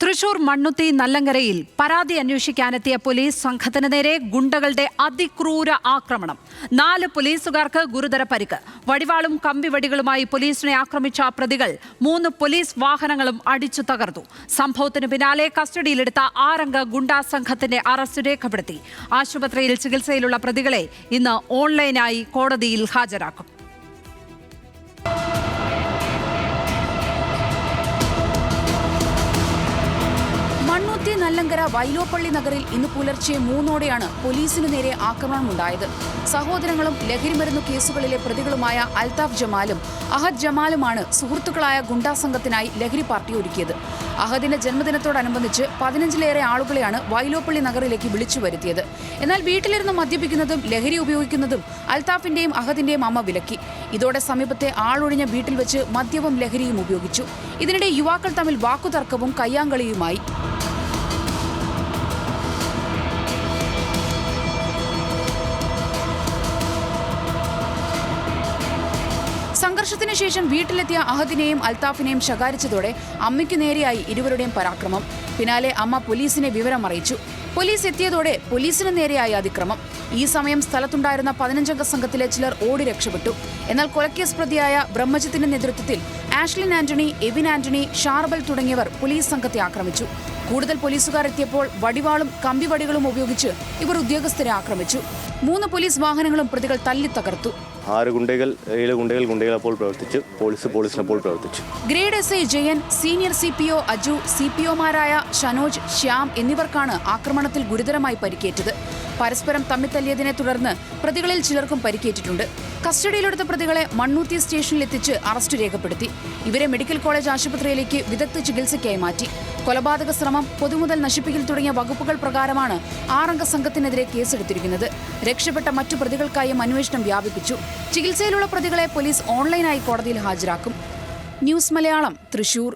തൃശൂർ മണ്ണുത്തി നല്ലങ്കരയിൽ പരാതി അന്വേഷിക്കാനെത്തിയ പോലീസ് സംഘത്തിന് നേരെ ഗുണ്ടകളുടെ അതിക്രൂര ആക്രമണം. 4 പോലീസുകാർക്ക് ഗുരുതര പരിക്ക്. വടിവാളും കമ്പിവടികളുമായി പോലീസിനെ ആക്രമിച്ച പ്രതികൾ 3 പോലീസ് വാഹനങ്ങളും അടിച്ചു തകർത്തു. സംഭവത്തിന് പിന്നാലെ കസ്റ്റഡിയിലെടുത്ത 6 അംഗ ഗുണ്ടാ സംഘത്തിന്റെ അറസ്റ്റ് രേഖപ്പെടുത്തി. ആശുപത്രിയിൽ ചികിത്സയിലുള്ള പ്രതികളെ ഇന്ന് ഓൺലൈനായി കോടതിയിൽ ഹാജരാക്കും. മണ്ണുത്തി നല്ലങ്കര വൈലോപ്പള്ളി നഗറിൽ ഇന്ന് പുലർച്ചെ 3-ഓടെയാണ് പോലീസിന് നേരെ ആക്രമണമുണ്ടായത്. സഹോദരങ്ങളും ലഹരിമരുന്നു കേസുകളിലെ പ്രതികളുമായ അൽതാഫ് ജമാലും അഹദ് ജമാലുമാണ് സുഹൃത്തുക്കളായ ഗുണ്ടാ സംഘത്തിനായി ലഹരി പാർട്ടി ഒരുക്കിയത്. അഹദിന്റെ ജന്മദിനത്തോടനുബന്ധിച്ച് 15-ലേറെ ആളുകളെയാണ് വൈലോപ്പള്ളി നഗറിലേക്ക് വിളിച്ചു വരുത്തിയത്. എന്നാൽ വീട്ടിലിരുന്ന് മദ്യപിക്കുന്നതും ലഹരി ഉപയോഗിക്കുന്നതും അൽതാഫിന്റെയും അഹദിന്റെയും അമ്മ വിലക്കി. ഇതോടെ സമീപത്തെ ആളൊഴിഞ്ഞ വീട്ടിൽ വെച്ച് മദ്യവും ലഹരിയും ഉപയോഗിച്ചു. ഇതിനിടെ യുവാക്കൾ തമ്മിൽ വാക്കുതർക്കവും കയ്യാങ്കളിയുമായി. സംഘർഷത്തിന് ശേഷം വീട്ടിലെത്തിയ അഹദിനെയും അൽതാഫിനെയും ശകാരിച്ചതോടെ അമ്മയ്ക്കു നേരെയായി ഇരുവരുടെയും പരാക്രമം. പിന്നാലെ അമ്മ പോലീസിനെ വിവരം അറിയിച്ചു. പോലീസ് എത്തിയതോടെ പോലീസിന് നേരെയായി അതിക്രമം. ഈ സമയം സ്ഥലത്തുണ്ടായിരുന്ന 15-അംഗ സംഘത്തിലെ ചിലർ ഓടി രക്ഷപ്പെട്ടു. എന്നാൽ കൊലക്കേസ് പ്രതിയായ ബ്രഹ്മജിത്തിന്റെ നേതൃത്വത്തിൽ ആഷ്ലിൻ ആന്റണി, എവിൻ ആന്റണി, ഷാർബൽ തുടങ്ങിയവർ പോലീസ് സംഘത്തെ ആക്രമിച്ചു. കൂടുതൽ പോലീസുകാർ എത്തിയപ്പോൾ വടിവാളും കമ്പിവടികളും ഉപയോഗിച്ച് ഇവർ ഉദ്യോഗസ്ഥരെ ആക്രമിച്ചു. 3 പോലീസ് വാഹനങ്ങളും പ്രതികൾ തല്ലി തകർത്തു. 6 ഗുണ്ടകൾ ഗുണ്ടകളപ്പോൾ പ്രവർത്തിച്ചു. പോലീസിനപ്പോൾ പ്രവർത്തിച്ചു. Grade SI Jayan, senior CPO Aju, CPOമാരായ ഷനോജ്, ശ്യാം എന്നിവർക്കാണ് ആക്രമണത്തിൽ ഗുരുതരമായി പരിക്കേറ്റത്. പരസ്പരം തമ്മിത്തല്ലിയതിനെ തുടർന്ന് പ്രതികളിൽ ചിലർക്കും പരിക്കേറ്റിട്ടുണ്ട്. കസ്റ്റഡിയിലെടുത്ത പ്രതികളെ മണ്ണുത്തി സ്റ്റേഷനിലെത്തിച്ച് അറസ്റ്റ് രേഖപ്പെടുത്തി. ഇവരെ മെഡിക്കൽ കോളേജ് ആശുപത്രിയിലേക്ക് വിദഗ്ധ ചികിത്സയ്ക്കായി മാറ്റി. കൊലപാതക ശ്രമം, പൊതുമുതൽ നശിപ്പിക്കൽ തുടങ്ങിയ വകുപ്പുകൾ പ്രകാരമാണ് 6 അംഗ സംഘത്തിനെതിരെ കേസെടുത്തിരിക്കുന്നത്. രക്ഷപ്പെട്ട മറ്റു പ്രതികൾക്കായും അന്വേഷണം വ്യാപിപ്പിച്ചു. ചികിത്സയിലുള്ള പ്രതികളെ പോലീസ് ഓൺലൈനായി കോടതിയിൽ ഹാജരാക്കും. ന്യൂസ് മലയാളം, തൃശൂർ.